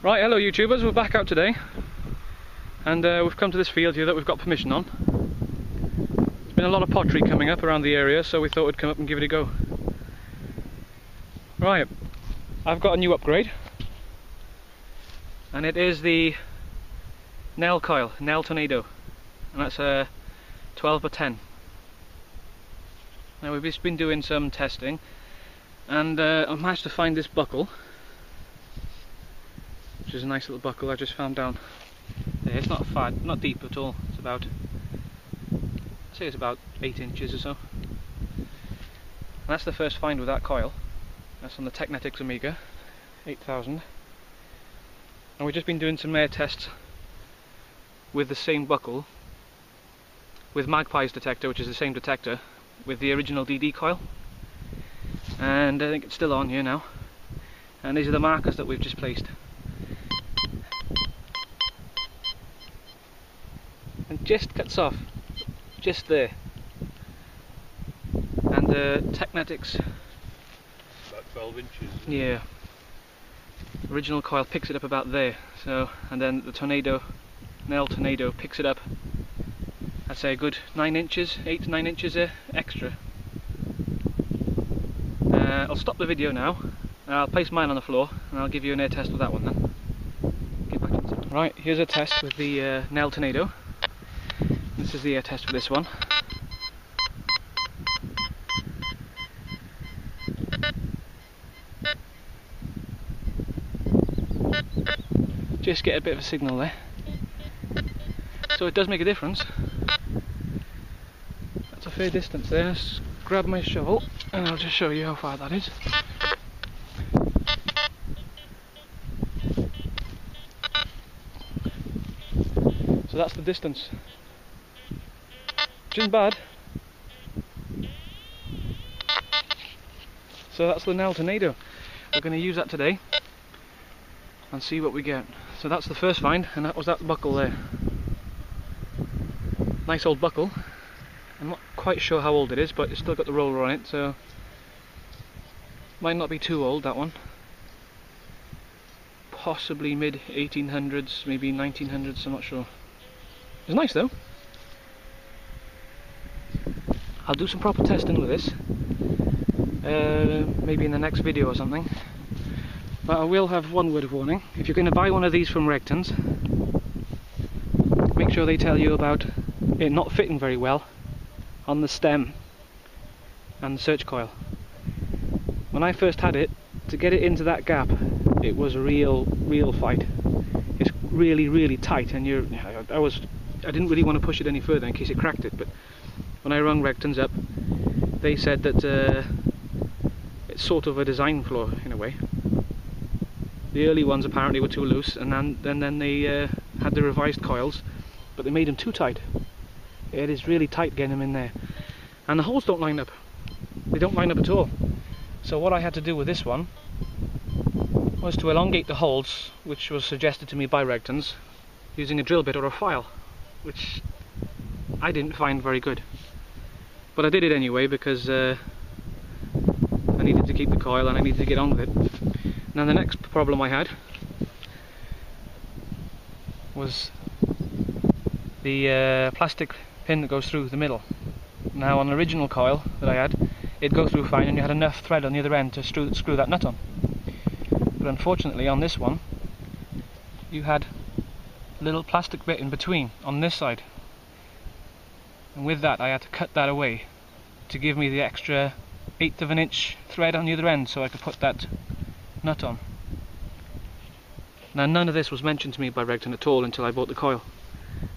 Right, hello YouTubers, we're back out today and we've come to this field here that we've got permission on. There's been a lot of pottery coming up around the area, so we thought we'd come up and give it a go. Right, I've got a new upgrade and it is the Nel coil, Nel Tornado, and that's a 12x10. Now we've just been doing some testing and I've managed to find this buckle, which is a nice little buckle I just found down there. It's not deep at all. It's about, I'd say it's about 8 inches or so. And that's the first find with that coil. That's on the Technetics Omega 8000. And we've just been doing some air tests with the same buckle with Magpie's detector, which is the same detector with the original DD coil. And I think it's still on here now. And these are the markers that we've just placed. And just cuts off, just there. And the Technetics, about 12 inches. Yeah. Original coil picks it up about there. So, and then the Tornado, Nel Tornado, picks it up. I'd say a good 9 inches, 8 to 9 inches extra. I'll stop the video now. I'll place mine on the floor and I'll give you an air test with that one then. Get back inside. Right, here's a test with the Nel Tornado. This is the air test for this one. Just get a bit of a signal there. So it does make a difference. That's a fair distance there. Let's grab my shovel and I'll just show you how far that is. So that's the distance. Which isn't bad. So that's the Nel Tornado. We're going to use that today and see what we get. So that's the first find, and that was that buckle there. Nice old buckle. I'm not quite sure how old it is, but it's still got the roller on it, so might not be too old, that one. Possibly mid 1800s, maybe 1900s, I'm not sure. It's nice though. I'll do some proper testing with this, maybe in the next video or something. But I will have one word of warning. If you're going to buy one of these from Regton's, make sure they tell you about it not fitting very well on the stem and the search coil. When I first had it, to get it into that gap, it was a real fight. It's really tight, and I didn't really want to push it any further in case it cracked it, but when I rung Regton's up, they said that it's sort of a design flaw in a way. The early ones apparently were too loose, and then they had the revised coils, but they made them too tight. It is really tight getting them in there, and the holes don't line up. They don't line up at all. So what I had to do with this one was to elongate the holes, which was suggested to me by Regton's, using a drill bit or a file, which I didn't find very good. But I did it anyway because I needed to keep the coil and I needed to get on with it. Now the next problem I had was the plastic pin that goes through the middle. Now on the original coil that I had, it'd go through fine and you had enough thread on the other end to screw that nut on. But unfortunately on this one, you had a little plastic bit in between on this side. And with that I had to cut that away to give me the extra 1/8 of an inch thread on the other end so I could put that nut on. Now none of this was mentioned to me by Regton at all until I bought the coil.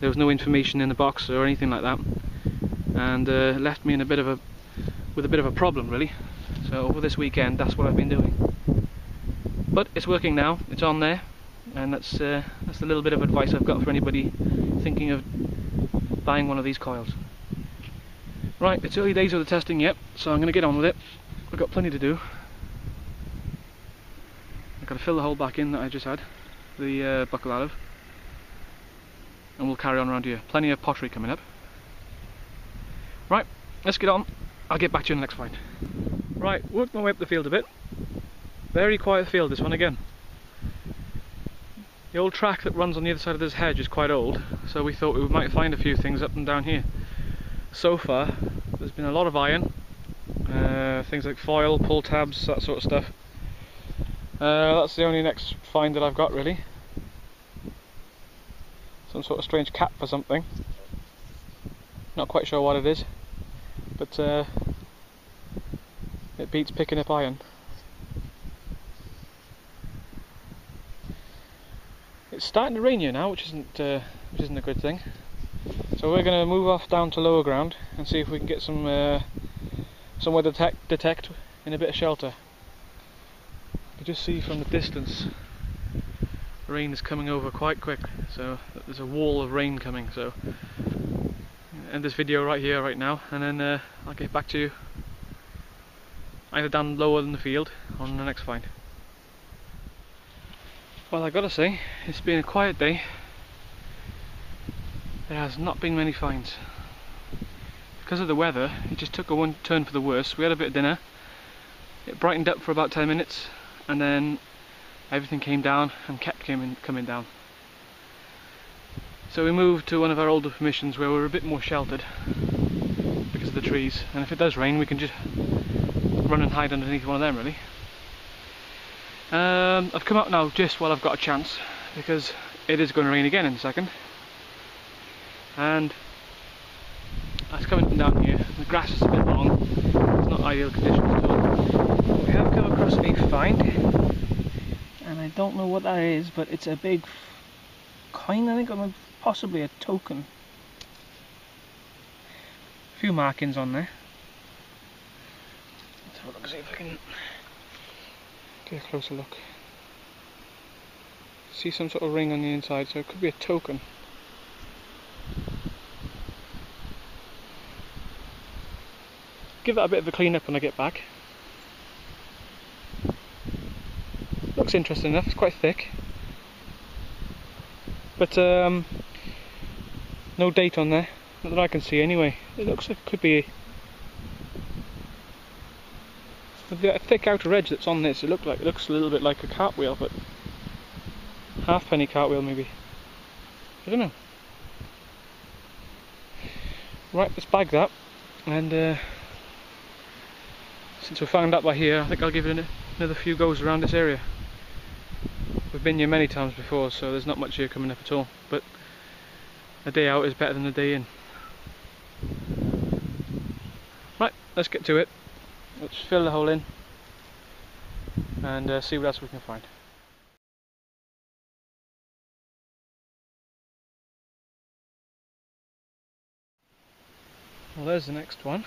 There was no information in the box or anything like that, and left me in with a bit of a problem really. So over this weekend that's what I've been doing. But it's working now, it's on there, and that's the little bit of advice I've got for anybody thinking of buying one of these coils. Right, it's early days of the testing yet, so I'm going to get on with it. I've got plenty to do. I've got to fill the hole back in that I just had the buckle out of, and we'll carry on around here. Plenty of pottery coming up. Right, let's get on. I'll get back to you in the next find. Right, worked my way up the field a bit. Very quiet field, this one again. The old track that runs on the other side of this hedge is quite old, so we thought we might find a few things up and down here. So far, there's been a lot of iron, things like foil, pull tabs, that sort of stuff. That's the only next find that I've got, really. Some sort of strange cap for something. Not quite sure what it is, but it beats picking up iron. It's starting to rain here now, which isn't a good thing. So we're going to move off down to lower ground and see if we can get somewhere to detect in a bit of shelter. You just see from the distance, the rain is coming over quite quick. So there's a wall of rain coming. So end this video right here, right now, and then I'll get back to you either down lower in the field on the next find. Well, I gotta say, it's been a quiet day. There has not been many finds. Because of the weather, it just took a one turn for the worse. We had a bit of dinner, it brightened up for about 10 minutes, and then everything came down and kept coming down. So we moved to one of our older formations where we're a bit more sheltered because of the trees, and if it does rain we can just run and hide underneath one of them, really. I've come out now just while I've got a chance, because it is going to rain again in a second, and it's coming down here. The grass is a bit long, it's not ideal conditions at all. We have come across a find, and I don't know what that is, but it's a big coin, I think, or possibly a token. A few markings on there. Let's have a look and see if I can get a closer look. See some sort of ring on the inside, so it could be a token. Give that a bit of a clean up when I get back. Looks interesting enough, it's quite thick. But no date on there, not that I can see anyway. It looks like it could be, with the thick outer edge that's on this, it looks a little bit like a cartwheel, but halfpenny cartwheel maybe. I don't know. Right, let's bag that, and since we found that by here, I think I'll give it another few goes around this area. We've been here many times before, so there's not much here coming up at all, but a day out is better than a day in. Right, let's get to it. Let's fill the hole in and see what else we can find. Well, there's the next one.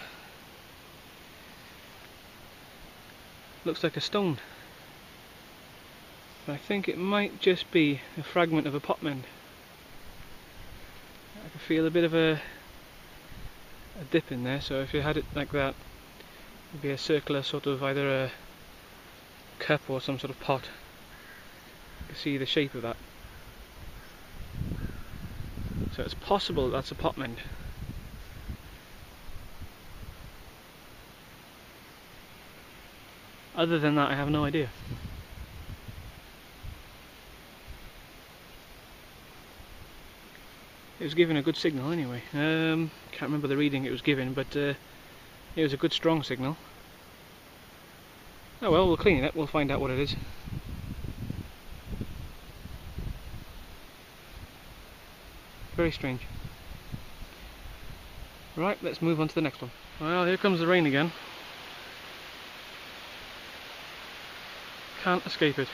Looks like a stone. But I think it might just be a fragment of a pot mend. I can feel a bit of a dip in there, so if you had it like that, it would be a circular sort of either a cup or some sort of pot. You can see the shape of that. So it's possible that's a pot mend. Other than that, I have no idea. It was giving a good signal anyway. Can't remember the reading it was giving, but it was a good strong signal. Oh well, we'll clean it up, we'll find out what it is. Very strange. Right, let's move on to the next one. Well, here comes the rain again. Can't escape it.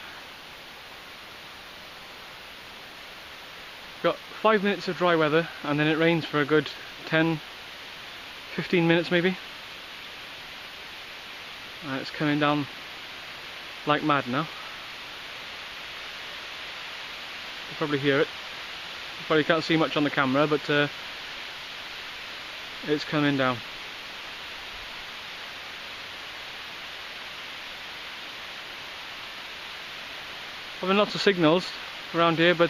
Got 5 minutes of dry weather and then it rains for a good 10-15 minutes maybe. And it's coming down like mad now. You probably hear it. You probably can't see much on the camera, but it's coming down. Having lots of signals around here, but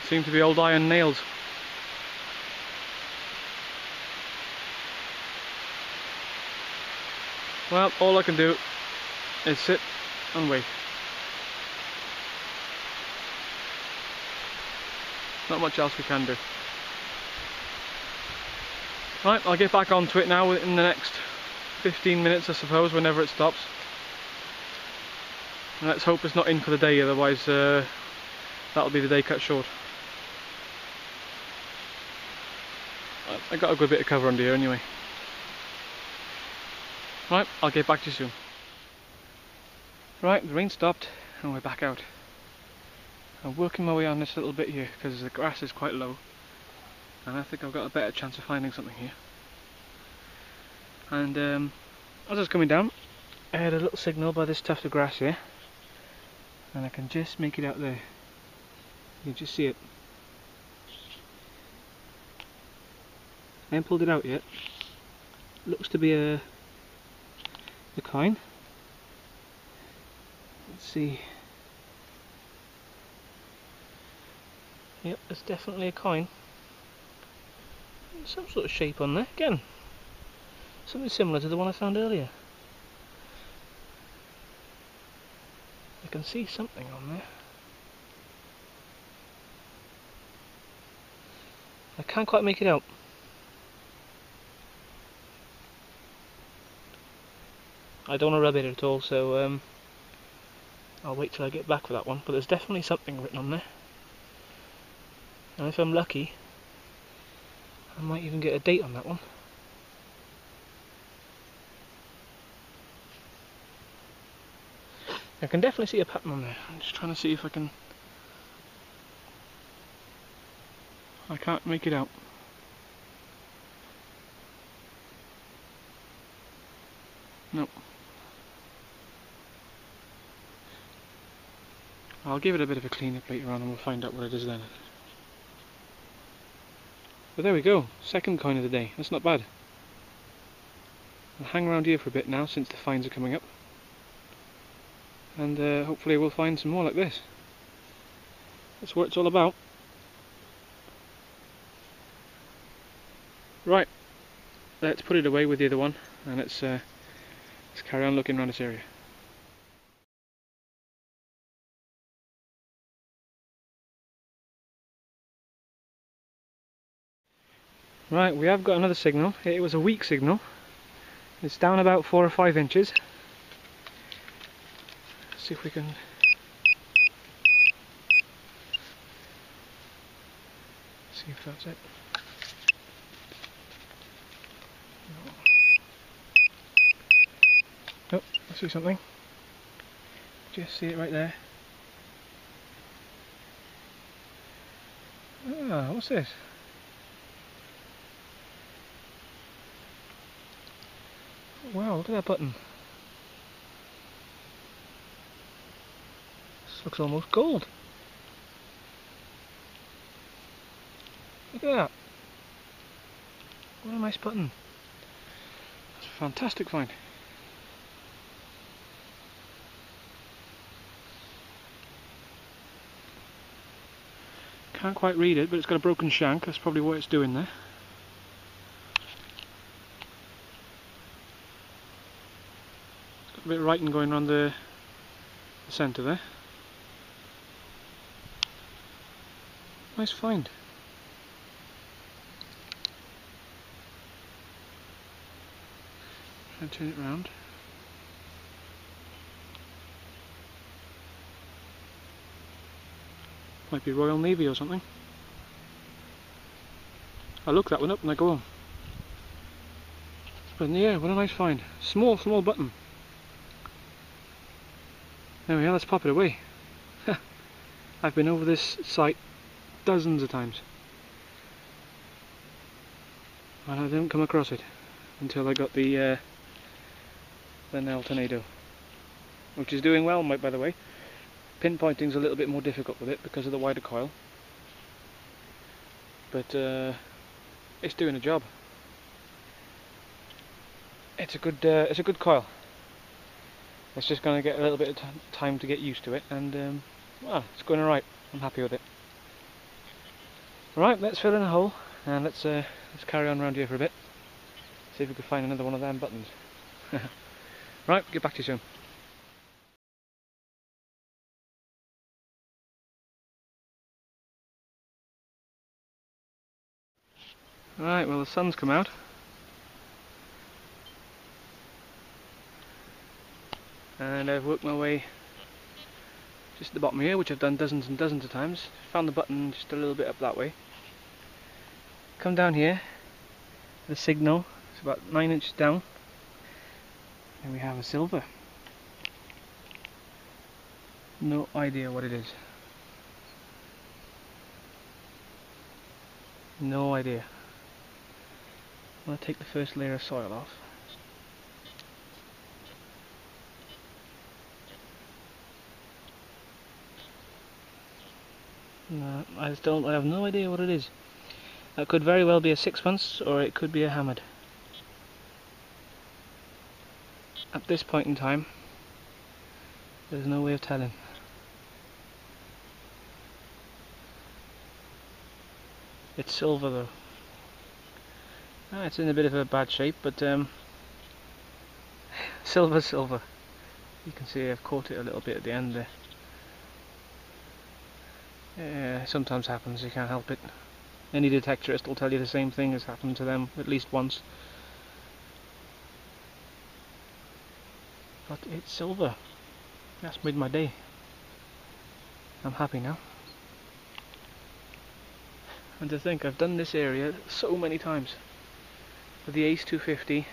seem to be old iron nails. Well, all I can do is sit and wait. Not much else we can do. Right, I'll get back onto it now in the next 15 minutes, I suppose, whenever it stops. And let's hope it's not in for the day, otherwise that'll be the day cut short. I got a good bit of cover under here anyway. Right, I'll get back to you soon. Right, the rain stopped and we're back out. I'm working my way on this little bit here because the grass is quite low, and I think I've got a better chance of finding something here. And as I was coming down, I had a little signal by this tuft of grass here, and I can just make it out there. You can just see it. I haven't pulled it out yet. Looks to be a coin. Let's see. Yep, it's definitely a coin. Some sort of shape on there. Again, something similar to the one I found earlier. I can see something on there. I can't quite make it out. I don't want to rub it at all, so I'll wait till I get back for that one. But there's definitely something written on there. And if I'm lucky, I might even get a date on that one. I can definitely see a pattern on there. I'm just trying to see if I can... I can't make it out. Nope. I'll give it a bit of a clean up later on and we'll find out what it is then. But there we go, second coin of the day. That's not bad. I'll hang around here for a bit now since the finds are coming up. And hopefully we'll find some more like this. That's what it's all about. Right, let's put it away with the other one and let's carry on looking around this area. Right, we have got another signal. It was a weak signal. It's down about 4 or 5 inches. Let's see if we can... see if that's it. No. Oh, I see something. Just see it right there. Ah, what's this? Wow, look at that button. This looks almost gold. Look at that. What a nice button. That's a fantastic find. Can't quite read it, but it's got a broken shank. That's probably what it's doing there. A bit of writing going around the centre there. Nice find. Try and turn it round. Might be Royal Navy or something. I look that one up and I go on. But in the air, what a nice find. Small button. There we are, let's pop it away. I've been over this site dozens of times and I didn't come across it until I got the Nel Tornado, which is doing well, by the way. Pinpointing's a little bit more difficult with it because of the wider coil, but it's doing a job. It's a good coil. It's just going to get a little bit of time to get used to it, and well, it's going alright. I'm happy with it. Right, let's fill in a hole and let's carry on around here for a bit. See if we can find another one of them buttons. Right, get back to you soon. Right, well the sun's come out. And I've worked my way just at the bottom here, which I've done dozens and dozens of times. Found the button just a little bit up that way. Come down here, the signal, it's about 9 inches down, and we have a silver. No idea what it is. No idea. I'm going to take the first layer of soil off. No, I have no idea what it is. That could very well be a 6 months, or it could be a hammered. At this point in time, there's no way of telling. It's silver though. It's in a bit of a bad shape, but silver's silver. You can see I've caught it a little bit at the end there. Yeah, sometimes happens, you can't help it. Any detectorist will tell you the same thing has happened to them at least once. But it's silver. That's made my day. I'm happy now. And to think I've done this area so many times. With the Ace 250,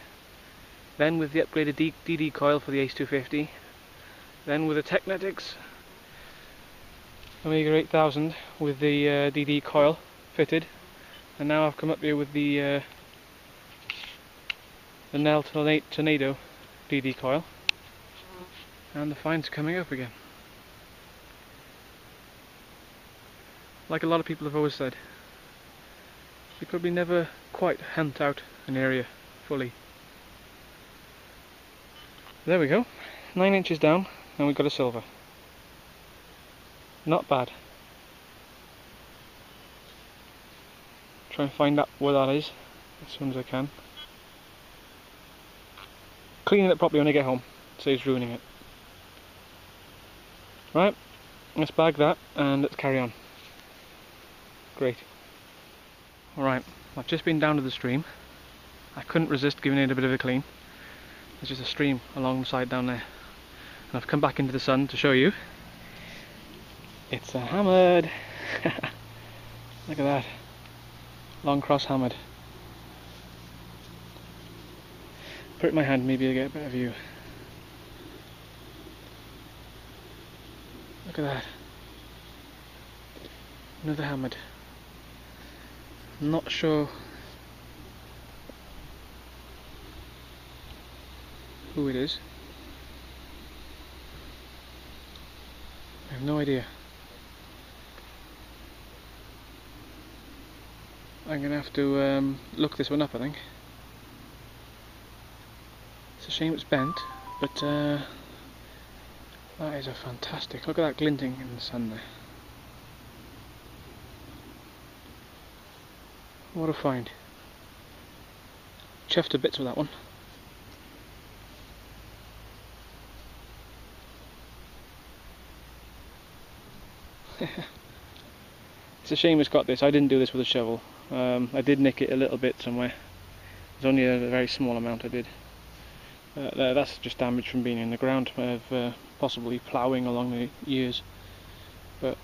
then with the upgraded DD coil for the Ace 250, then with the Technetics Omega 8000 with the DD coil fitted, and now I've come up here with the Nel Tornado DD coil, and the fine's coming up again. Like a lot of people have always said, you probably never quite hunt out an area fully. There we go, 9 inches down and we've got a silver. Not bad. Try and find out where that is as soon as I can. Cleaning it properly when I get home, saves ruining it. Right, let's bag that and let's carry on. Great. Alright, I've just been down to the stream. I couldn't resist giving it a bit of a clean. There's just a stream alongside down there. And I've come back into the sun to show you. It's a hammered. Look at that. Long cross hammered. Put it in my hand, maybe you'll get a better view. Look at that. Another hammered. Not sure who it is. I have no idea. I'm going to have to look this one up, I think. It's a shame it's bent, but that is a fantastic. Look at that glinting in the sun there. What a find. Chuffed to bits with that one. It's a shame it's got this. I didn't do this with a shovel. I did nick it a little bit somewhere. It's only a very small amount I did. That's just damage from being in the ground, of possibly ploughing along the years. But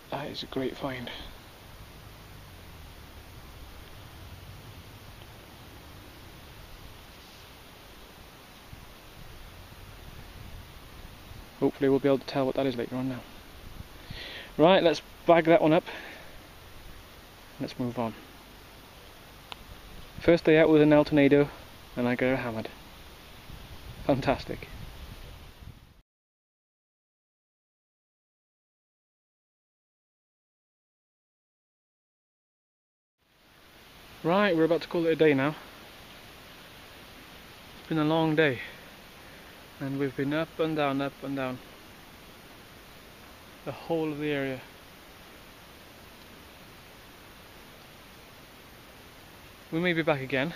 that is a great find. Hopefully we'll be able to tell what that is later on now. Right, let's bag that one up. Let's move on. First day out with a Nel Tornado, and I got her hammered. Fantastic. Right, we're about to call it a day now. It's been a long day, and we've been up and down, the whole of the area. We may be back again.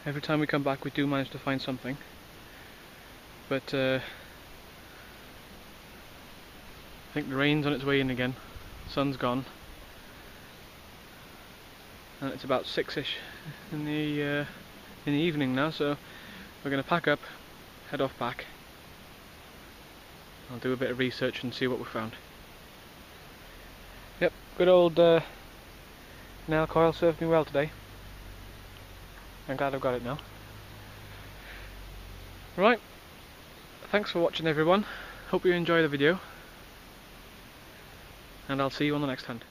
Every time we come back we do manage to find something, but I think the rain's on its way in again, sun's gone, and it's about 6ish in the evening now, so we're going to pack up, head off back. I'll do a bit of research and see what we found. Yep, good old Nel coil served me well today. I'm glad I've got it now. Right, thanks for watching everyone, hope you enjoy the video, and I'll see you on the next hunt.